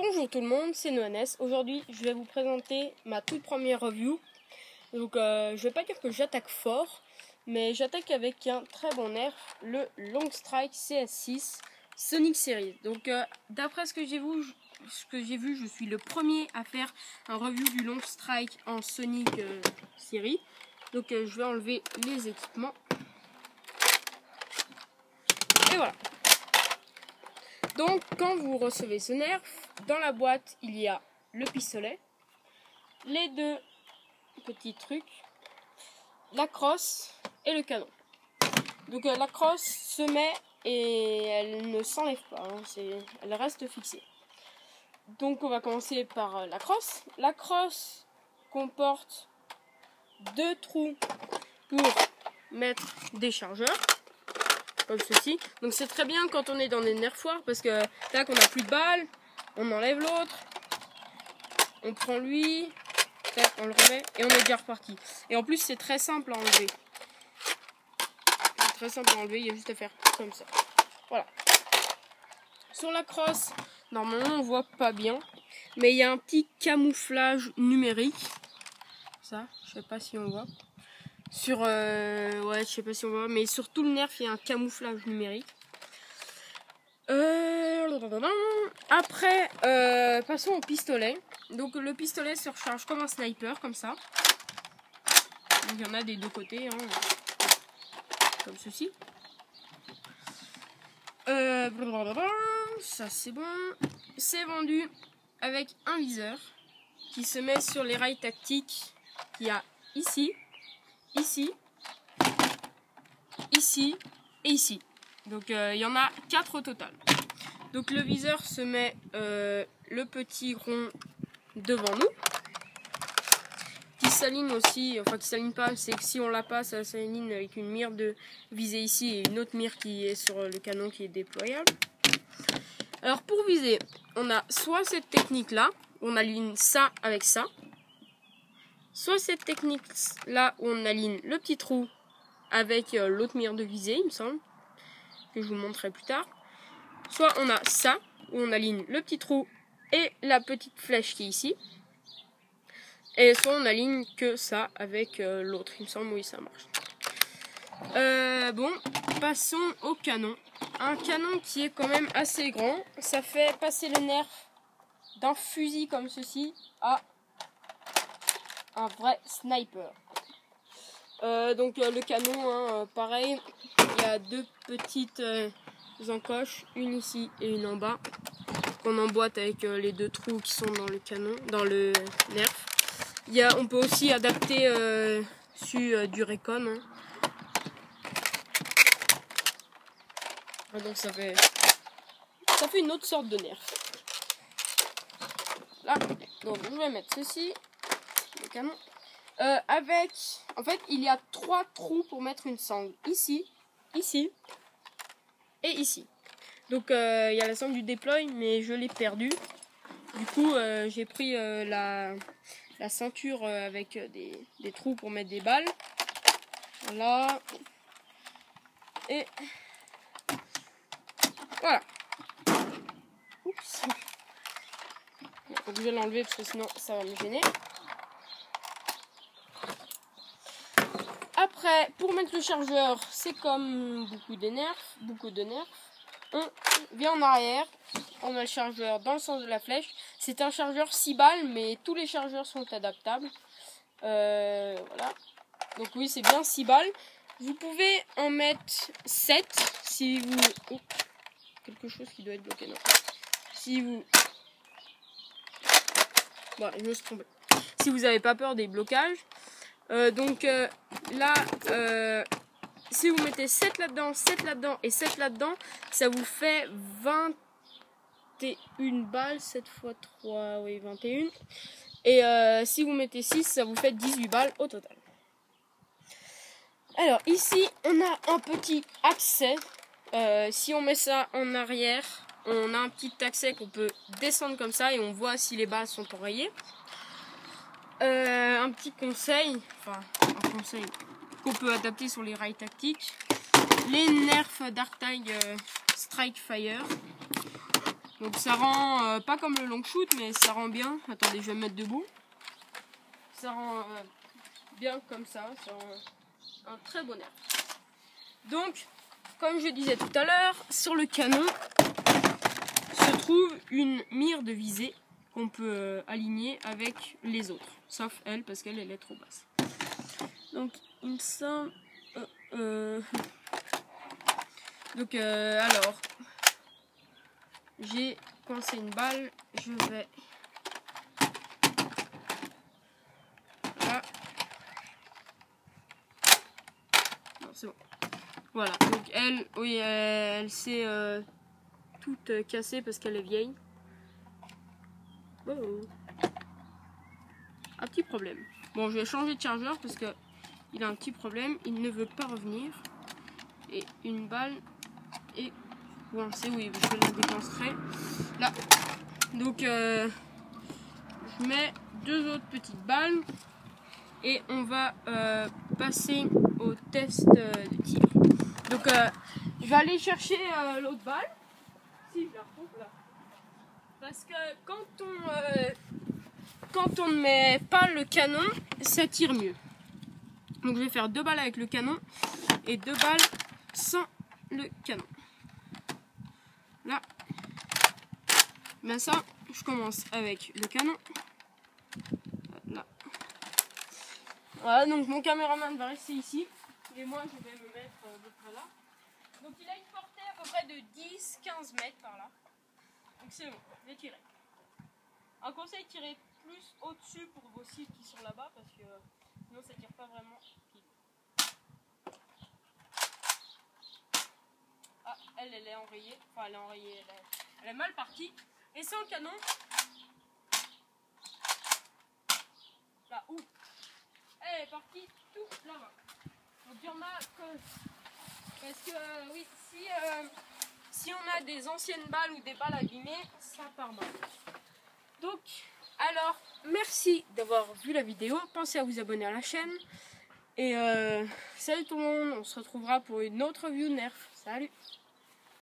Bonjour tout le monde, c'est Noanes. Aujourd'hui, je vais vous présenter ma toute première review. Donc, je vais pas dire que j'attaque fort, mais j'attaque avec un très bon nerf, le Long Strike CS6 Sonic Series. Donc, d'après ce que j'ai vu, je suis le premier à faire un review du Long Strike en Sonic Series. Donc, je vais enlever les équipements. Et voilà. Donc, quand vous recevez ce nerf, dans la boîte, il y a le pistolet, les deux petits trucs, la crosse et le canon. Donc, la crosse se met et elle ne s'enlève pas, hein, elle reste fixée. Donc, on va commencer par la crosse. La crosse comporte deux trous pour mettre des chargeurs. Comme ceci. Donc c'est très bien quand on est dans des nerfs foires parce que là qu'on a plus de balles, on enlève l'autre, on prend lui, tac, on le remet et on est déjà reparti. Et en plus c'est très simple à enlever. C'est très simple à enlever, il y a juste à faire comme ça. Voilà. Sur la crosse, normalement on voit pas bien, mais il y a un petit camouflage numérique. Ça, je sais pas si on voit. Sur, ouais, je sais pas si on voit, mais sur tout le nerf, il y a un camouflage numérique. Après, passons au pistolet. Donc, le pistolet se recharge comme un sniper, comme ça. Donc, il y en a des deux côtés, hein, comme ceci. Ça, c'est bon. C'est vendu avec un viseur qui se met sur les rails tactiques qu'il y a ici. Ici, ici et ici. Donc il y en a 4 au total. Donc le viseur se met le petit rond devant nous, qui s'aligne aussi, enfin qui s'aligne pas, c'est que si on l'a pas, ça s'aligne avec une mire de visée ici et une autre mire qui est sur le canon qui est déployable. Alors pour viser, on a soit cette technique là, où on aligne ça avec ça, soit cette technique là où on aligne le petit trou avec l'autre mire de visée, il me semble, que je vous montrerai plus tard. Soit on a ça où on aligne le petit trou et la petite flèche qui est ici. Et soit on aligne que ça avec l'autre, il me semble, oui ça marche. Bon, passons au canon. Un canon qui est quand même assez grand. Ça fait passer le nerf d'un fusil comme ceci à un vrai sniper. Donc le canon, hein, pareil, il y a deux petites encoches, une ici et une en bas, qu'on emboîte avec les deux trous qui sont dans le canon, dans le nerf. On peut aussi adapter du Recon. Hein. Donc ça fait une autre sorte de nerf. Là, donc je vais mettre ceci, le canon. En fait, il y a 3 trous pour mettre une sangle. Ici, ici et ici. Donc, il y a la sangle du déploy, mais je l'ai perdue. Du coup, j'ai pris la ceinture avec des trous pour mettre des balles. Voilà. Et voilà. Oups. Faut que je vais l'enlever parce que sinon, ça va me gêner. Après, pour mettre le chargeur, c'est comme beaucoup de nerfs. On vient en arrière, on a le chargeur dans le sens de la flèche. C'est un chargeur 6 balles, mais tous les chargeurs sont adaptables. Voilà. Donc oui, c'est bien 6 balles. Vous pouvez en mettre 7 si vous... Oh, quelque chose qui doit être bloqué, non. Si vous... Bon, je me suis trompée. Si vous n'avez pas peur des blocages. Là, si vous mettez 7 là-dedans, 7 là-dedans et 7 là-dedans, ça vous fait 21 balles, 7 x 3, oui 21. Et si vous mettez 6, ça vous fait 18 balles au total. Alors ici, on a un petit accès. Si on met ça en arrière, on a un petit accès qu'on peut descendre comme ça et on voit si les bases sont enrayées. Un petit conseil, qu'on peut adapter sur les rails tactiques, les nerfs d'Artag Strike Fire. Donc ça rend pas comme le long shoot, mais ça rend bien. Attendez, je vais me mettre debout. Ça rend bien comme ça rend un très bon air. Donc, comme je disais tout à l'heure, sur le canon se trouve une mire de visée qu'on peut aligner avec les autres, sauf elle parce qu'elle est trop basse. Donc, il me semble... Donc, alors, j'ai coincé une balle, je vais... Là. Non, c'est bon. Voilà, donc elle, oui, elle s'est toute cassée parce qu'elle est vieille. Oh. Un petit problème. Bon, je vais changer de chargeur parce que il a un petit problème, il ne veut pas revenir. Et une balle est coincée, oui, je la décoincerai. Là. Donc, je mets 2 autres petites balles et on va passer au test de tir. Donc, je vais aller chercher l'autre balle. Si, je la retrouve là. Parce que quand on ne met pas le canon, ça tire mieux. Donc je vais faire 2 balles avec le canon et 2 balles sans le canon. Là. Ben ça, je commence avec le canon. Là. Voilà, donc mon caméraman va rester ici. Et moi, je vais me mettre à peu près là. Donc il a une portée à peu près de 10-15 mètres par là. Donc c'est bon, je vais tirer. Un conseil, tirez plus au-dessus pour vos cibles qui sont là-bas parce que sinon ça tire pas vraiment. Ah, elle est enrayée. Enfin, elle est enrayée, elle est mal partie. Et sans le canon, là où elle est partie tout là-bas. Donc il y en a que... Parce que oui, si on a des anciennes balles ou des balles abîmées, ça part mal. Donc, alors, merci d'avoir vu la vidéo. Pensez à vous abonner à la chaîne. Et salut tout le monde, on se retrouvera pour une autre review Nerf. Salut!